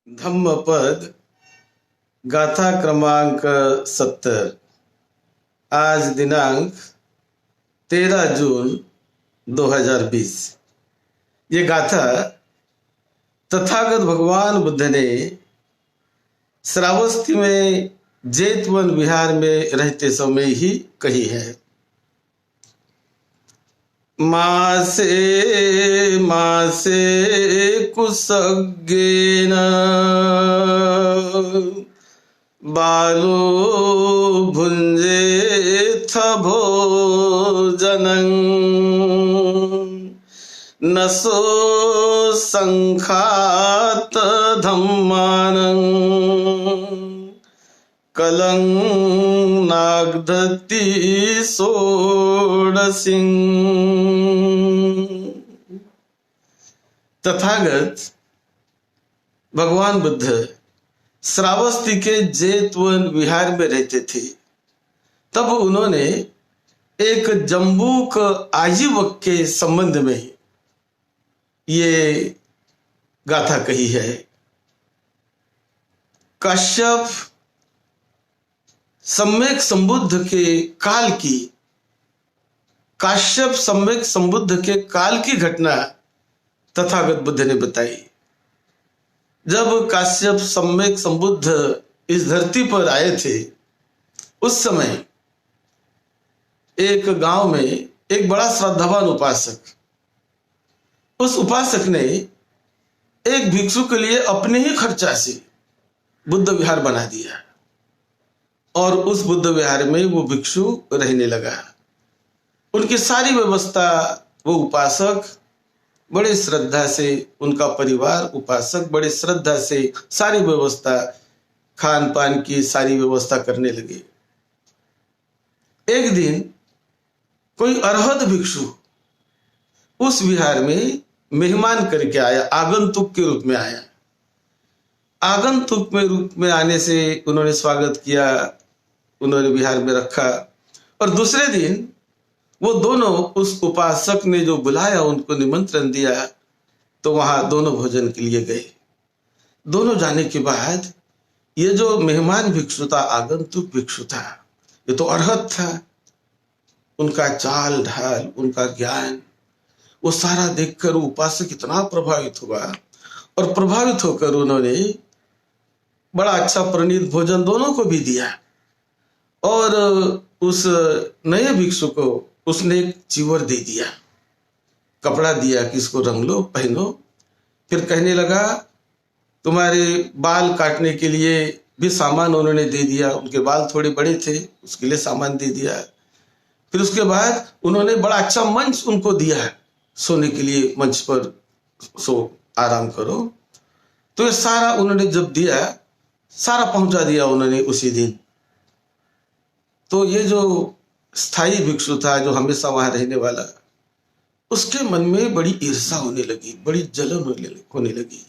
धम्मपद गाथा क्रमांक 70। आज दिनांक 13 जून 2020। ये गाथा तथागत भगवान बुद्ध ने श्रावस्ती में जेतवन विहार में रहते समय ही कही है। मासे मासे कुसज्ञेन बालो भुंजेथ भोजनं नसो संखात धम्मानं कलं नागधति षोडशिं। तथागत भगवान बुद्ध श्रावस्ती के जेतवन विहार में रहते थे। तब उन्होंने एक जम्बूक आजीवक के संबंध में ये गाथा कही है। काश्यप सम्यक संबुद्ध के काल की काश्यप सम्यक संबुद्ध के काल की घटना तथागत बुद्ध ने बताई। जब काश्यप सम्यक संबुद्ध इस धरती पर आए थे, उस समय एक गांव में एक बड़ा श्रद्धावान उपासक, उस उपासक ने एक भिक्षु के लिए अपने ही खर्चा से बुद्ध विहार बना दिया और उस बुद्ध विहार में वो भिक्षु रहने लगा। उनकी सारी व्यवस्था वो उपासक बड़े श्रद्धा से, उनका परिवार उपासक बड़े श्रद्धा से सारी व्यवस्था, खान पान की सारी व्यवस्था करने लगे। एक दिन कोई अरहत भिक्षु उस विहार में मेहमान करके आया, आगंतुक के रूप में आया। आगंतुक में रूप में आने से उन्होंने स्वागत किया, उन्होंने विहार में रखा। और दूसरे दिन वो दोनों, उस उपासक ने जो बुलाया, उनको निमंत्रण दिया, तो वहां दोनों भोजन के लिए गए। दोनों जाने के बाद ये जो मेहमान भिक्षु था, आगंतुक भिक्षु था, ये तो अरहत था। उनका चाल ढाल, उनका ज्ञान, वो सारा देखकर उपासक इतना प्रभावित हुआ और प्रभावित होकर उन्होंने बड़ा अच्छा प्रणीत भोजन दोनों को भी दिया। और उस नए भिक्षु को उसने एक चिवर दे दिया, कपड़ा दिया कि इसको रंग लो, पहनो। फिर कहने लगा तुम्हारे बाल काटने के लिए भी सामान उन्होंने दे दिया। उनके बाल थोड़े बड़े थे, उसके लिए सामान दे दिया। फिर उसके बाद उन्होंने बड़ा अच्छा मंच उनको दिया, सोने के लिए मंच पर सो आराम करो। तो ये सारा उन्होंने जब दिया, सारा पहुंचा दिया उन्होंने उसी दिन। तो ये जो स्थायी भिक्षु था, जो हमेशा वहां रहने वाला, उसके मन में बड़ी ईर्ष्या होने लगी, बड़ी जलन होने लगी।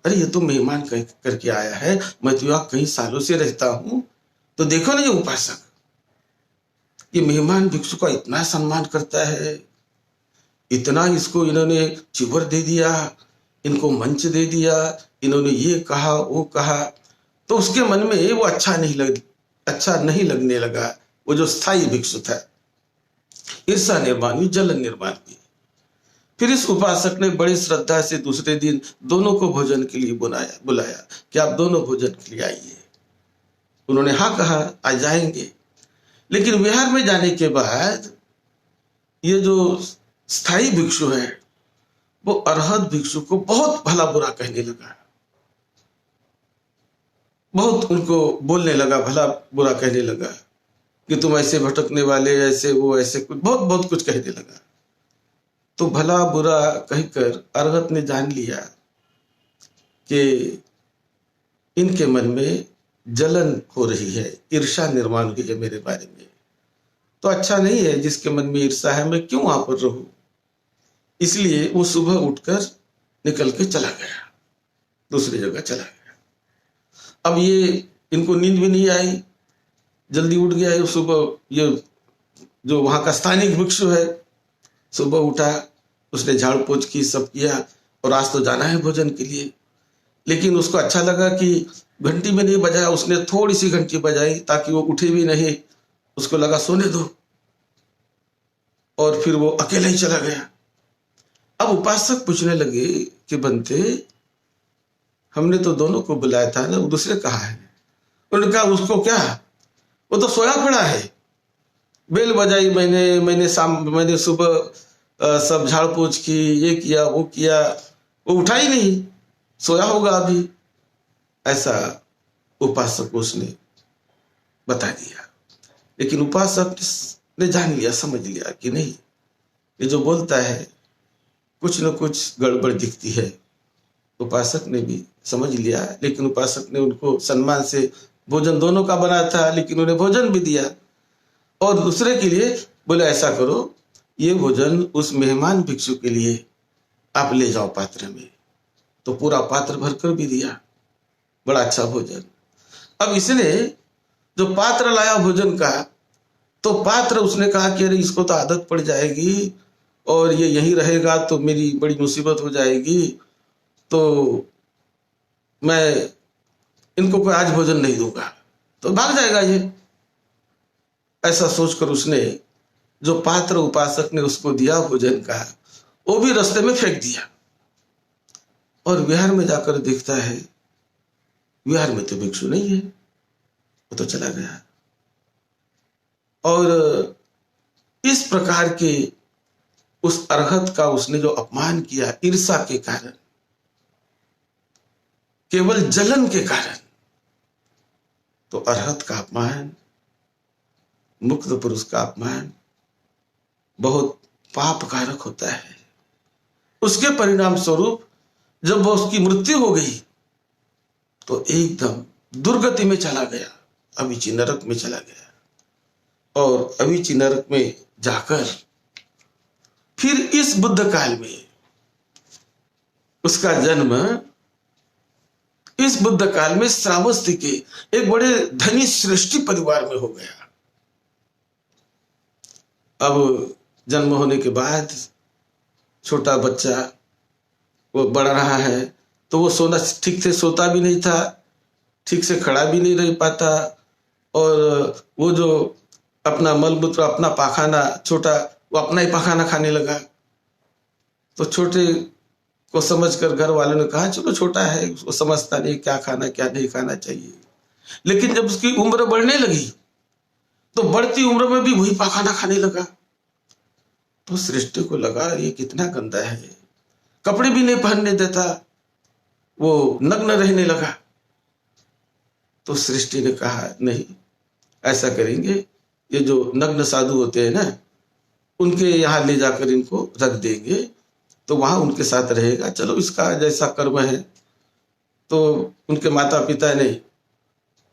अरे ये तो मेहमान करके आया है, मैं तो यहाँ कई सालों से रहता हूं। तो देखो ना, ये उपासक ये मेहमान भिक्षु का इतना सम्मान करता है, इतना इसको इन्होंने चिवर दे दिया, इनको मंच दे दिया, इन्होंने ये कहा वो कहा। तो उसके मन में वो अच्छा नहीं लगने लगा। वो जो स्थायी भिक्षु था, ईर्ष्या निर्माण हुई, जलन निर्माण हुई। फिर इस उपासक ने बड़ी श्रद्धा से दूसरे दिन दोनों को भोजन के लिए बुलाया कि आप दोनों भोजन के लिए आइए। उन्होंने हाँ कहा, आ जाएंगे। लेकिन विहार में जाने के बाद ये जो स्थायी भिक्षु है, वो अरहत भिक्षु को बहुत भला बुरा कहने लगा, बहुत उनको बोलने लगा, भला बुरा कहने लगा कि तुम ऐसे भटकने वाले, ऐसे वो, ऐसे कुछ बहुत बहुत कुछ कहने लगा। तो भला बुरा कहकर अरहत ने जान लिया कि इनके मन में जलन हो रही है, ईर्ष्या निर्माण हुई है मेरे बारे में। तो अच्छा नहीं है, जिसके मन में ईर्ष्या है, मैं क्यों वहां पर रहूं। इसलिए वो सुबह उठकर निकल के चला गया, दूसरी जगह चला गया। अब ये इनको नींद भी नहीं आई, जल्दी उठ गया है सुबह। ये जो वहां का स्थानिक भिक्षु है, सुबह उठा, उसने झाड़ पोछ की, सब किया, और आज तो जाना है भोजन के लिए। लेकिन उसको अच्छा लगा कि घंटी में नहीं बजाया, उसने थोड़ी सी घंटी बजाई ताकि वो उठे भी नहीं, उसको लगा सोने दो, और फिर वो अकेला ही चला गया। अब उपासक पूछने लगे कि बनते, हमने तो दोनों को बुलाया था ना, वो दूसरे कहाँ है? उन्होंने कहा उसको क्या, वो तो सोया पड़ा है। बेल बजाई मैंने सुबह सब झाड़ पोछ की, ये किया वो किया, वो उठा ही नहीं, सोया होगा अभी। ऐसा उपासक को उसने बता दिया। लेकिन उपासक ने जान लिया, समझ लिया कि नहीं, ये जो बोलता है कुछ न कुछ गड़बड़ दिखती है। उपासक ने भी समझ लिया, लेकिन उपासक ने उनको सम्मान से भोजन दोनों का बना था, लेकिन उन्हें भोजन भी दिया। और दूसरे के लिए बोले ऐसा करो, ये भोजन उस मेहमान भिक्षु के लिए आप ले जाओ पात्र में। तो पूरा पात्र भरकर भी दिया, बड़ा अच्छा भोजन। अब इसने जो पात्र लाया भोजन का, तो पात्र उसने कहा कि अरे इसको तो आदत पड़ जाएगी और ये यहीं रहेगा तो मेरी बड़ी मुसीबत हो जाएगी, तो मैं इनको कोई आज भोजन नहीं दूंगा, तो भाग जाएगा ये। ऐसा सोचकर उसने जो पात्र उपासक ने उसको दिया भोजन का, वो भी रास्ते में फेंक दिया। और विहार में जाकर देखता है, विहार में तो भिक्षु नहीं है, वो तो चला गया। और इस प्रकार के उस अरहत का उसने जो अपमान किया ईर्षा के कारण, केवल जलन के कारण, तो अरहत का अपमान, मुक्त पुरुष का अपमान बहुत पापकारक होता है। उसके परिणाम स्वरूप जब वो उसकी मृत्यु हो गई तो एकदम दुर्गति में चला गया, अविची नरक में चला गया। और अविची नरक में जाकर फिर इस बुद्ध काल में उसका जन्म, इस बुद्ध काल में श्रावस्ती के एक बड़े धनी श्रेष्ठी परिवार में हो गया। अब जन्म होने के बाद छोटा बच्चा वो बढ़ रहा है, तो वो सोना ठीक से सोता भी नहीं था, ठीक से खड़ा भी नहीं रह पाता, और वो जो अपना मलमूत्र, अपना पाखाना, छोटा वो अपना ही पाखाना खाने लगा। तो छोटे को समझकर घर वालों ने कहा चलो छोटा है, उसको समझता नहीं क्या खाना क्या नहीं खाना चाहिए। लेकिन जब उसकी उम्र बढ़ने लगी तो बढ़ती उम्र में भी वही पाखाना खाने लगा। तो सृष्टि को लगा ये कितना गंदा है, कपड़े भी नहीं पहनने देता, वो नग्न रहने लगा। तो सृष्टि ने कहा नहीं, ऐसा करेंगे, ये जो नग्न साधु होते हैं ना, उनके यहाँ ले जाकर इनको रख देंगे, तो वहां उनके साथ रहेगा। चलो इसका जैसा कर्म है। तो उनके माता पिता ने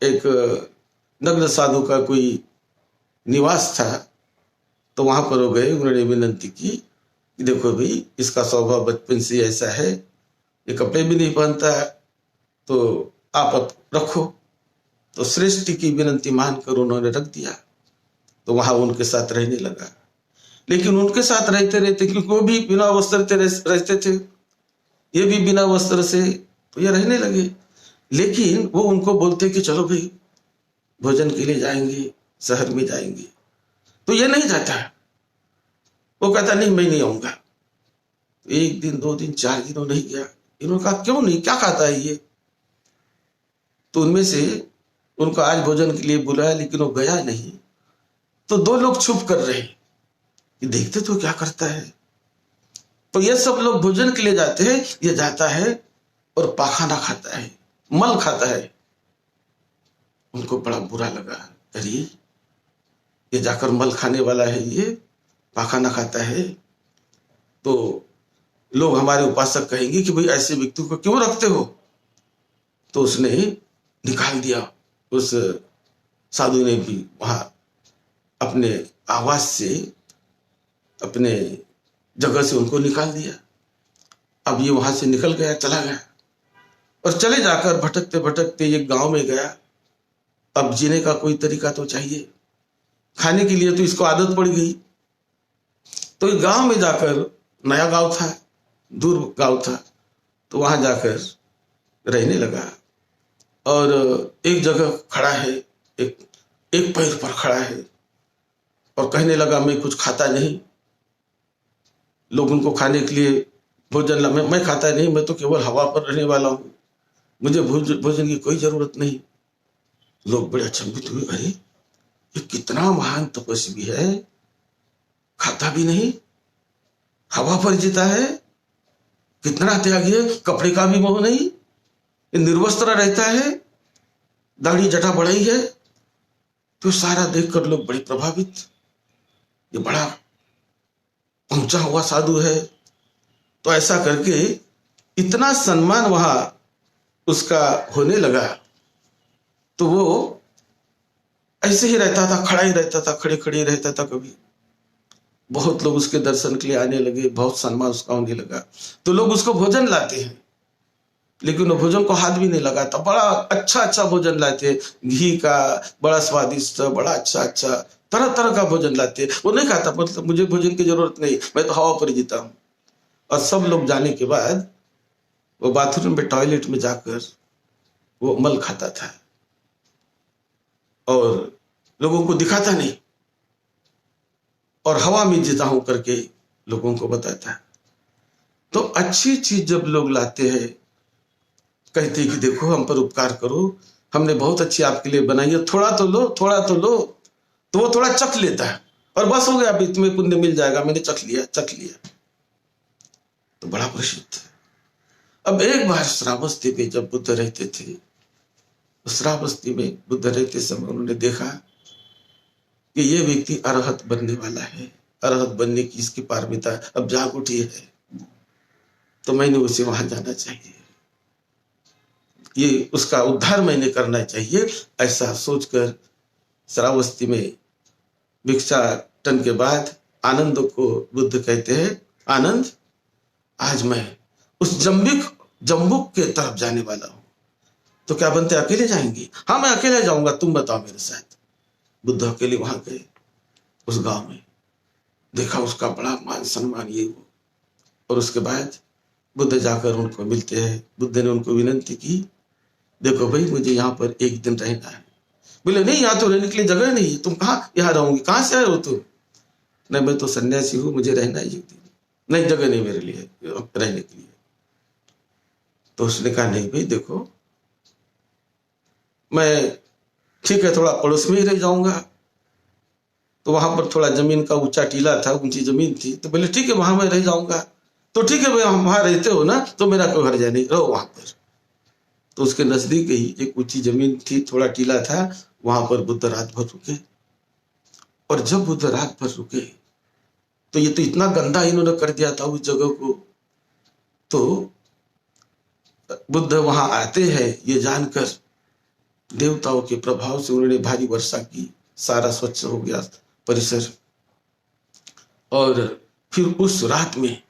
एक नग्न साधु का कोई निवास था, तो वहां पर हो गए। उन्होंने विनती की कि देखो भाई इसका स्वभाव बचपन से ऐसा है, ये कपड़े भी नहीं पहनता, तो आप अब रखो। तो सृष्टि की विनती मानकर उन्होंने रख दिया। तो वहां उनके साथ रहने लगा। लेकिन उनके साथ रहते रहते, क्योंकि वो भी बिना वस्त्र रहते थे, ये भी बिना वस्त्र से, तो ये रहने लगे। लेकिन वो उनको बोलते कि चलो भाई भोजन के लिए जाएंगे, शहर में जाएंगे, तो ये नहीं जाता। वो कहता नहीं मैं नहीं आऊंगा। तो एक दिन, 2 दिन, 4 दिन वो नहीं गया। इन्होंने कहा क्यों नहीं, क्या खाता है ये? तो उनमें से उनको आज भोजन के लिए बुलाया, लेकिन वो गया नहीं। तो 2 लोग छुप कर रहे कि देखते तो क्या करता है। तो ये सब लोग भोजन के लिए जाते हैं, ये जाता है और पाखाना खाता है, मल खाता है। उनको बड़ा बुरा लगा, अरे ये जाकर मल खाने वाला है, ये पाखाना खाता है, तो लोग हमारे उपासक कहेंगे कि भाई ऐसे व्यक्ति को क्यों रखते हो। तो उसने निकाल दिया, उस साधु ने भी वहां अपने आवाज से, अपने जगह से उनको निकाल दिया। अब ये वहां से निकल गया, चला गया, और चले जाकर भटकते भटकते एक गांव में गया। अब जीने का कोई तरीका तो चाहिए, खाने के लिए तो इसको आदत पड़ गई। तो एक गांव में जाकर, नया गांव था, दूर गांव था, तो वहां जाकर रहने लगा और एक जगह खड़ा है, एक एक पैर पर खड़ा है और कहने लगा मैं कुछ खाता नहीं, लोग उनको खाने के लिए भोजन ला, मैं खाता नहीं, मैं तो केवल हवा पर रहने वाला हूँ, मुझे भोजन की कोई जरूरत नहीं। लोग बड़े अचंभित हुए, अरे ये कितना महान तपस्वी है, खाता भी नहीं, हवा पर जीता है, कितना त्यागी है, कपड़े का भी मोह नहीं, निर्वस्त्र रहता है, दाढ़ी जटा बढ़ाई है। तो सारा देखकर लोग बड़े प्रभावित, ये बड़ा ऊंचा हुआ साधु है। तो ऐसा करके इतना सम्मान वहां उसका होने लगा। तो वो ऐसे ही रहता था, खड़ा ही रहता था, खड़े खड़े रहता था। कभी बहुत लोग उसके दर्शन के लिए आने लगे, बहुत सम्मान उसका होने लगा। तो लोग उसको भोजन लाते हैं, लेकिन वो भोजन को हाथ भी नहीं लगाता। बड़ा अच्छा अच्छा भोजन लाते, घी का, बड़ा स्वादिष्ट, बड़ा अच्छा अच्छा तरह तरह का भोजन लाते। वो नहीं खाता, मतलब मुझे भोजन की जरूरत नहीं, मैं तो हवा पर जीता हूँ। और सब लोग जाने के बाद वो बाथरूम में, टॉयलेट में जाकर वो मल खाता था और लोगों को दिखाता नहीं, और हवा में जीता हूं करके लोगों को बताता है। तो अच्छी चीज जब लोग लाते हैं, कहते हैं कि देखो हम पर उपकार करो, हमने बहुत अच्छी आपके लिए बनाई है, थोड़ा तो लो, थोड़ा तो लो। तो वो थोड़ा चख लेता है और बस हो गया, अभी तुम्हें पुण्य मिल जाएगा, मैंने चख लिया, चख लिया। तो बड़ा प्रसिद्ध। अब एक बार श्रावस्ती में जब बुद्ध रहते थे, श्रावस्ती में बुद्ध रहते समय उन्होंने देखा कि ये व्यक्ति अरहत बनने वाला है, अरहत बनने की इसकी पारमिता अब जाग उठी है, तो मैंने उसे वहां जाना चाहिए, ये उसका उद्धार मैंने करना चाहिए। ऐसा सोचकर श्रावस्ती में भिक्षाटन के बाद आनंद को बुद्ध कहते हैं, आनंद आज मैं उस जम्बुक के तरफ जाने वाला हूं, तो क्या बनते अकेले जाएंगे? हाँ मैं अकेले जाऊंगा, तुम बताओ मेरे साथ। बुद्ध अकेले वहां गए, उस गांव में देखा उसका बड़ा मान सम्मान ये वो। और उसके बाद बुद्ध जाकर उनको मिलते हैं। बुद्ध ने उनको विनती की, देखो भाई मुझे यहाँ पर एक दिन रहना है। बोले नहीं, यहाँ तो रहने के लिए जगह नहीं है, तुम कहाँ यहाँ रहोगे, कहाँ से आए हो तुम? नहीं मैं तो सन्यासी हूँ, मुझे रहना है एक दिन। नहीं जगह नहीं मेरे लिए रहने के लिए। तो उसने कहा नहीं भाई देखो, मैं ठीक है थोड़ा पड़ोस में ही रह जाऊंगा। तो वहां पर थोड़ा जमीन का ऊंचा टीला था, ऊंची जमीन थी। तो बोले ठीक है वहां मैं रह जाऊंगा। तो ठीक है भाई वहां रहते हो ना, तो मेरा कोई घर जाए, रहो वहां पर। तो उसके नजदीक ही एक ऊंची जमीन थी, थोड़ा टीला था, वहां पर बुद्ध रात भर रुके। और जब बुद्ध रात भर रुके तो ये तो इतना गंदा इन्होंने कर दिया था उस जगह को। तो बुद्ध वहां आते हैं ये जानकर, देवताओं के प्रभाव से उन्होंने भारी वर्षा की, सारा स्वच्छ हो गया परिसर। और फिर उस रात में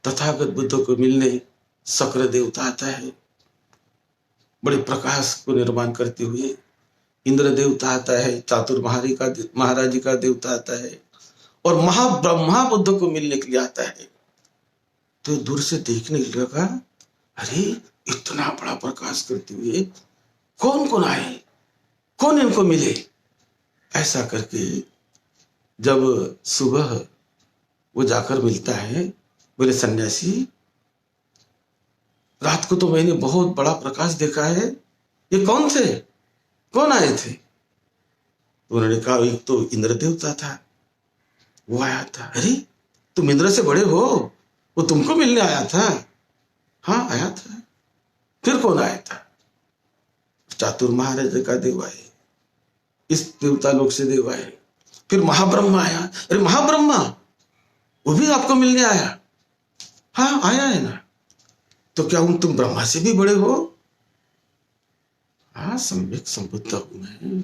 तथागत बुद्ध को मिलने शक्र देवता आता है, बड़े प्रकाश को निर्माण करते हुए। इंद्र देवता आता है, चातुर महाराज का देवता आता है, और महाब्रह्मा बुद्ध को मिलने के लिए आता है। तो दूर से देखने लगा, अरे इतना बड़ा प्रकाश करते हुए कौन कौन आए, कौन इनको मिले? ऐसा करके जब सुबह वो जाकर मिलता है, बोले सन्यासी रात को तो मैंने बहुत बड़ा प्रकाश देखा है, ये कौन थे, कौन आए थे? तो उन्होंने कहा एक तो इंद्र देवता था, वो आया था। अरे तुम इंद्र से बड़े हो, वो तुमको मिलने आया था? हाँ आया था। फिर कौन आया था? चातुर महाराज का देव आए, इस देवता लोक से देव आए। फिर महाब्रह्मा आया। अरे महाब्रह्मा वो भी आपको मिलने आया? हाँ आया है ना। तो क्या तुम ब्रह्मा से भी बड़े हो? हाँ सम्यक संबुद्ध हूं मैं।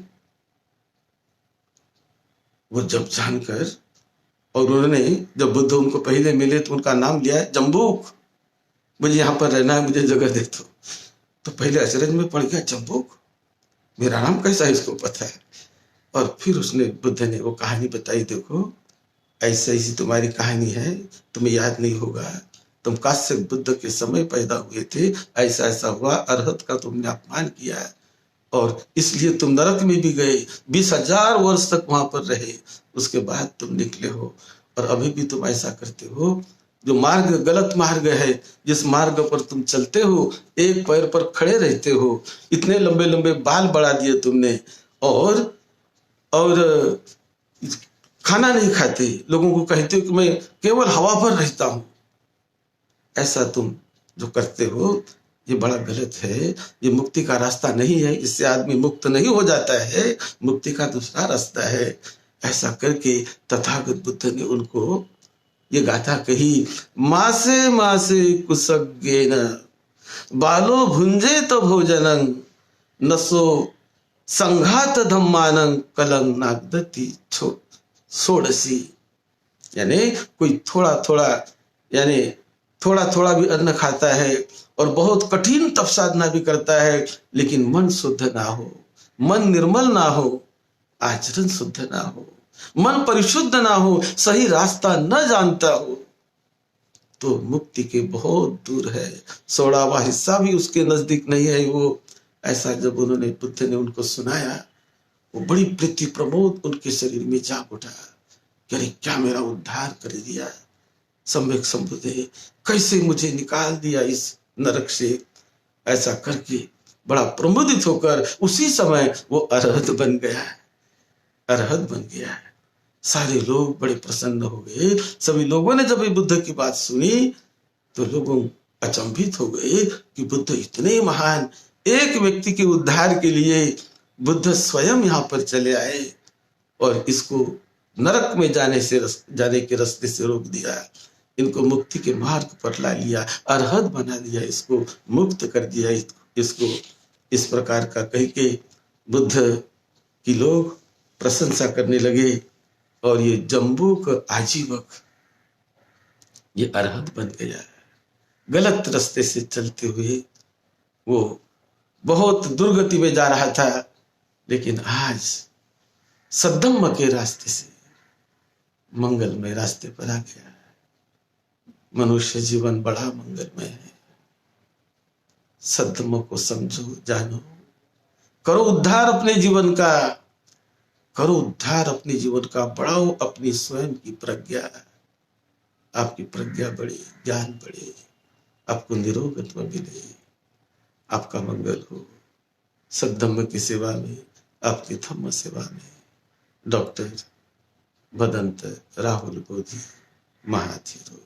वो जब जानकर, और उन्होंने जब बुद्ध उनको पहले मिले तो उनका नाम लिया है जम्बुक, मुझे यहाँ पर रहना है, मुझे जगह दे दो। तो पहले अचरज में पड़ गया, जम्बुक मेरा नाम कैसा है इसको पता है? और फिर उसने बुद्ध ने वो कहानी बताई, देखो ऐसे ऐसी तुम्हारी कहानी है, तुम्हें याद नहीं होगा, तुम काश्यप बुद्ध के समय पैदा हुए थे, ऐसा ऐसा हुआ, अरहत का तुमने अपमान किया है और इसलिए तुम नरक में भी गए, 20,000 वर्ष तक वहां पर रहे, उसके बाद तुम निकले हो और अभी भी तुम ऐसा करते हो। जो मार्ग गलत मार्ग है, जिस मार्ग पर तुम चलते हो, एक पैर पर खड़े रहते हो, इतने लंबे लंबे बाल बढ़ा दिए तुमने और खाना नहीं खाते, लोगों को कहते हो कि मैं केवल हवा पर रहता हूं। ऐसा तुम जो करते हो ये बड़ा गलत है, ये मुक्ति का रास्ता नहीं है, इससे आदमी मुक्त नहीं हो जाता है, मुक्ति का दूसरा रास्ता है। ऐसा करके तथागत बुद्ध ने उनको ये गाथा कही, मासे मासे कुसज्ञेन बालो भुंजे तो भोजनं नसो संघात धम्मानं कलं नागदति सोड़सी। यानी कोई थोड़ा थोड़ा यानी थोड़ा थोड़ा भी अन्न खाता है और बहुत कठिन तप साधना भी करता है, लेकिन मन शुद्ध ना हो, मन निर्मल ना हो, आचरण शुद्ध ना हो, मन परिशुद्ध ना हो, सही रास्ता न जानता हो, तो मुक्ति के बहुत दूर है, 16वां हिस्सा भी उसके नजदीक नहीं है वो। ऐसा जब उन्होंने बुद्ध ने उनको सुनाया, वो बड़ी प्रीति प्रमोद उनके शरीर में जाग उठा कि अरे क्या मेरा उद्धार कर दिया, सम्यक संबुद्धे कैसे मुझे निकाल दिया इस नरक से। ऐसा करके बड़ा प्रमुदित होकर उसी समय वो अरहत बन गया, अरहत बन गया। सारे लोग बड़े प्रसन्न हो गए। सभी लोगों ने जब बुद्ध की बात सुनी तो लोगों अचंभित हो गए कि बुद्ध इतने महान, एक व्यक्ति के उद्धार के लिए बुद्ध स्वयं यहाँ पर चले आए और इसको नरक में जाने के रास्ते से रोक दिया, इनको मुक्ति के मार्ग पर ला लिया, अरहत बना दिया, इसको मुक्त कर दिया, इसको इस प्रकार का कह के बुद्ध की लोग प्रशंसा करने लगे। और ये जम्बूक आजीवक ये अरहत बन गया। गलत रास्ते से चलते हुए वो बहुत दुर्गति में जा रहा था, लेकिन आज सद्धम्म के रास्ते से मंगलमय रास्ते पर आ गया। मनुष्य जीवन बड़ा मंगलमय है। सद्धम्म को समझो, जानो, करो उद्धार अपने जीवन का, करो उद्धार अपने जीवन का, बढ़ाओ अपनी स्वयं की प्रज्ञा, आपकी प्रज्ञा बढ़े, ज्ञान बढ़े, आपको निरोगत्व मिले, आपका मंगल हो। सद्धम्म की सेवा में, आपकी धम्म सेवा में। डॉक्टर भदंत राहुल बोधि महाथीरो।